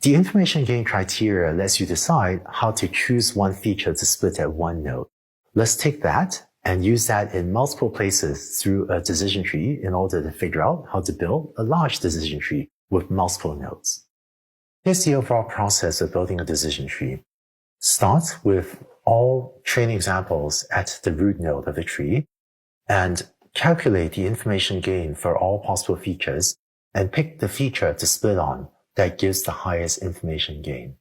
The information gain criteria lets you decide how to choose one feature to split at one node. Let's take that and use that in multiple places through a decision tree in order to figure out how to build a large decision tree with multiple nodes. Here's the overall process of building a decision tree. Start with all training examples at the root node of the tree and calculate the information gain for all possible features and pick the feature to split on that gives the highest information gain.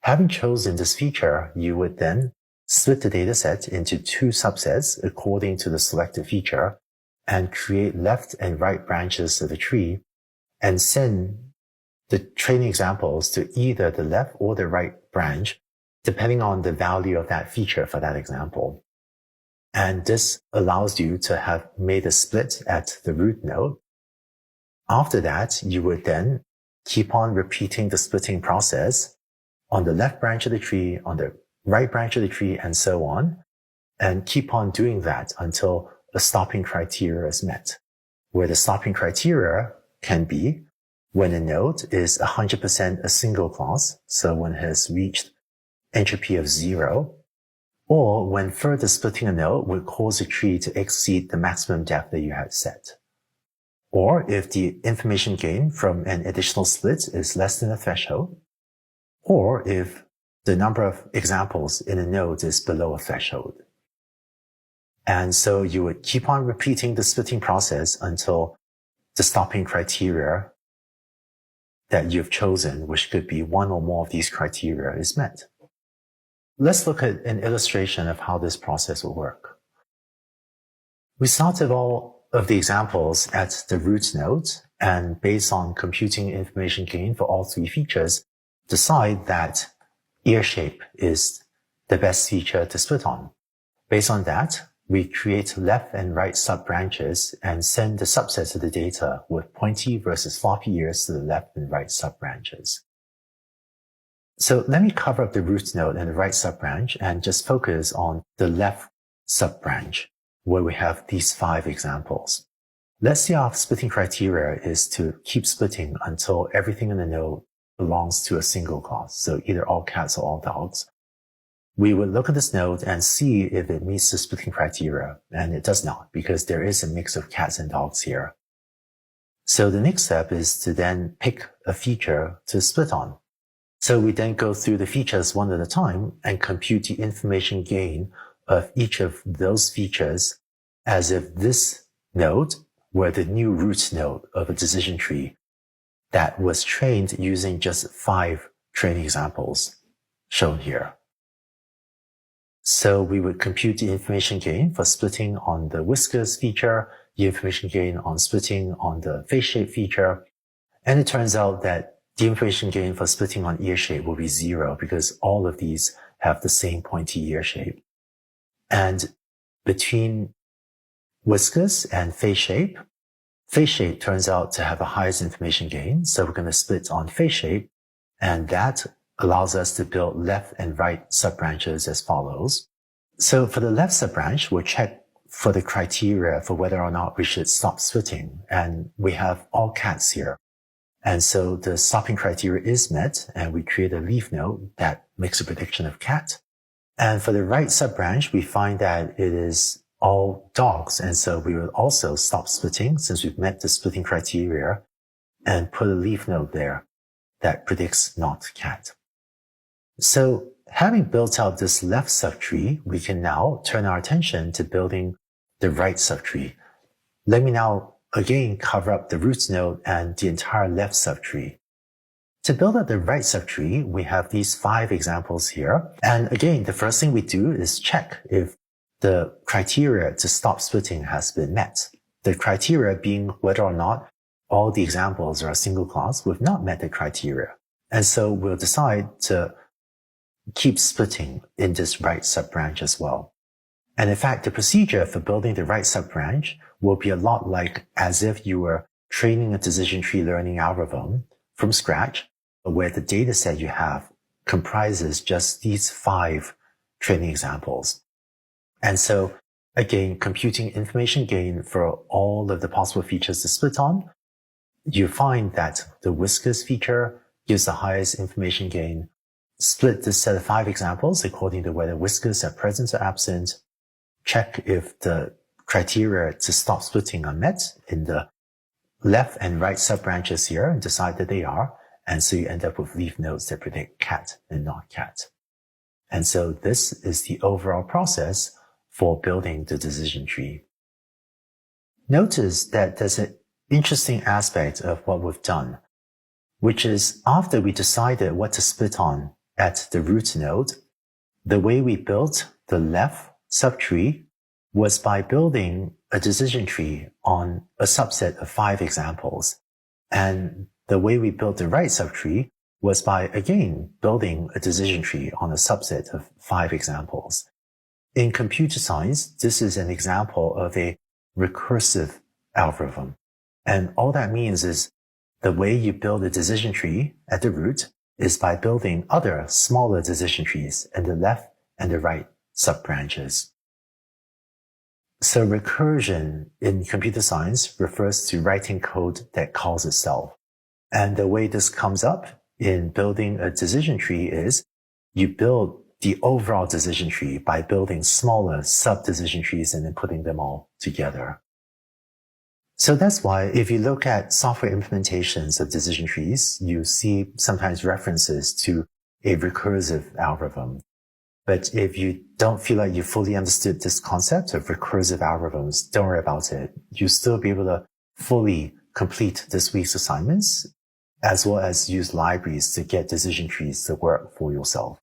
Having chosen this feature, you would then split the dataset into two subsets according to the selected feature and create left and right branches of the tree and send the training examples to either the left or the right branch depending on the value of that feature for that example. And this allows you to have made a split at the root node. After that, you would then keep on repeating the splitting process on the left branch of the tree, on the right branch of the tree, and so on, and keep on doing that until a stopping criteria is met, where the stopping criteria can be when a node is 100% a single class, so when it has reached entropy of 0, or when further splitting a node would cause a tree to exceed the maximum depth that you had set. Or if the information gain from an additional split is less than a threshold, or if the number of examples in a node is below a threshold. And so you would keep on repeating the splitting process until the stopping criteria that you've chosen, which could be one or more of these criteria, is met. Let's look at an illustration of how this process will work. We started all of the examples at the root node, and based on computing information gain for all three features, decide that ear shape is the best feature to split on. Based on that, we create left and right sub-branches and send the subsets of the data with pointy versus floppy ears to the left and right sub-branches. So let me cover up the root node and the right sub-branch and just focus on the left sub-branch, where we have these 5 examples. Let's say our splitting criteria is to keep splitting until everything in the node belongs to a single class, so either all cats or all dogs. We would look at this node and see if it meets the splitting criteria, and it does not, because there is a mix of cats and dogs here. So the next step is to then pick a feature to split on. So we then go through the features one at a time and compute the information gain of each of those features as if this node were the new root node of a decision tree that was trained using just 5 training examples shown here. So we would compute the information gain for splitting on the whiskers feature, the information gain on splitting on the face shape feature, and it turns out that the information gain for splitting on ear shape will be 0 because all of these have the same pointy ear shape. And between whiskers and face shape turns out to have the highest information gain. So we're going to split on face shape, and that allows us to build left and right sub-branches as follows. So for the left sub-branch, we'll check for the criteria for whether or not we should stop splitting. And we have all cats here. And so the stopping criteria is met, and we create a leaf node that makes a prediction of cat. And for the right sub-branch, we find that it is all dogs. And so we will also stop splitting since we've met the splitting criteria and put a leaf node there that predicts not cat. So having built out this left subtree, we can now turn our attention to building the right subtree. Let me now again cover up the root node and the entire left subtree. To build up the right subtree, we have these 5 examples here. And again, the first thing we do is check if the criteria to stop splitting has been met. The criteria being whether or not all the examples are a single class. We've not met the criteria. And so we'll decide to keep splitting in this right sub-branch as well. And in fact, the procedure for building the right sub-branch will be a lot like as if you were training a decision tree learning algorithm from scratch, where the data set you have comprises just these 5 training examples. And so again, computing information gain for all of the possible features to split on, you find that the whiskers feature gives the highest information gain. Split this set of 5 examples according to whether whiskers are present or absent. Check if the criteria to stop splitting are met in the left and right sub-branches here and decide that they are. And so you end up with leaf nodes that predict cat and not cat. And so this is the overall process for building the decision tree. Notice that there's an interesting aspect of what we've done, which is after we decided what to split on at the root node, the way we built the left subtree was by building a decision tree on a subset of 5 examples. And the way we built the right subtree was by, again, building a decision tree on a subset of 5 examples. In computer science, this is an example of a recursive algorithm. And all that means is the way you build a decision tree at the root is by building other smaller decision trees in the left and the right sub-branches. So recursion in computer science refers to writing code that calls itself. And the way this comes up in building a decision tree is you build the overall decision tree by building smaller sub-decision trees and then putting them all together. So that's why if you look at software implementations of decision trees, you see sometimes references to a recursive algorithm. But if you don't feel like you fully understood this concept of recursive algorithms, don't worry about it. You'll still be able to fully complete this week's assignments, as well as use libraries to get decision trees to work for yourself.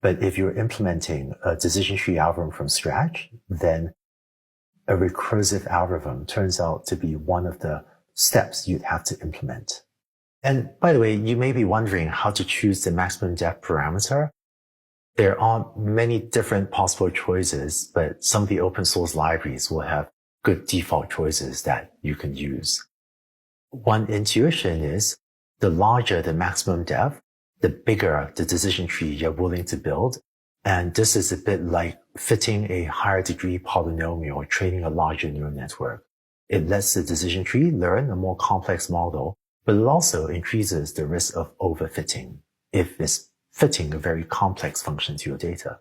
But if you're implementing a decision tree algorithm from scratch, then a recursive algorithm turns out to be one of the steps you'd have to implement. And by the way, you may be wondering how to choose the maximum depth parameter. There are many different possible choices, but some of the open source libraries will have good default choices that you can use. One intuition is the larger the maximum depth, the bigger the decision tree you're willing to build. And this is a bit like fitting a higher degree polynomial or training a larger neural network. It lets the decision tree learn a more complex model, but it also increases the risk of overfitting if it's fitting a very complex function to your data.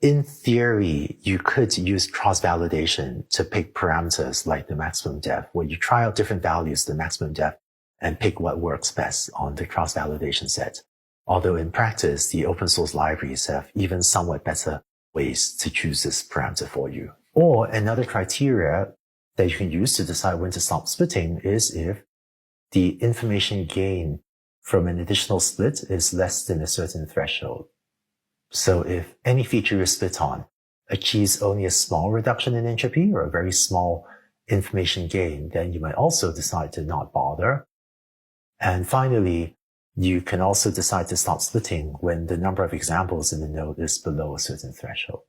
In theory, you could use cross-validation to pick parameters like the maximum depth, where you try out different values of the maximum depth and pick what works best on the cross-validation set. Although in practice, the open source libraries have even somewhat better ways to choose this parameter for you. Or another criteria that you can use to decide when to stop splitting is if the information gain from an additional split is less than a certain threshold. So if any feature you split on achieves only a small reduction in entropy or a very small information gain, then you might also decide to not bother. And finally, you can also decide to stop splitting when the number of examples in the node is below a certain threshold.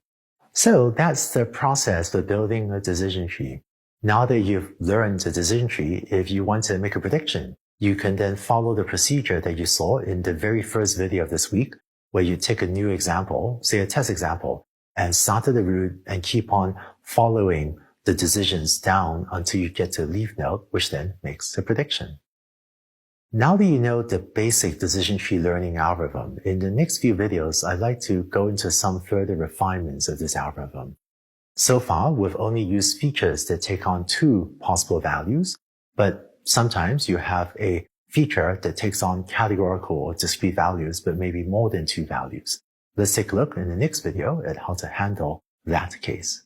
So that's the process for building a decision tree. Now that you've learned the decision tree, if you want to make a prediction, you can then follow the procedure that you saw in the very first video of this week, where you take a new example, say a test example, and start at the root and keep on following the decisions down until you get to a leaf node, which then makes a prediction. Now that you know the basic decision tree learning algorithm, in the next few videos, I'd like to go into some further refinements of this algorithm. So far, we've only used features that take on 2 possible values, but sometimes you have a feature that takes on categorical or discrete values, but maybe more than 2 values. Let's take a look in the next video at how to handle that case.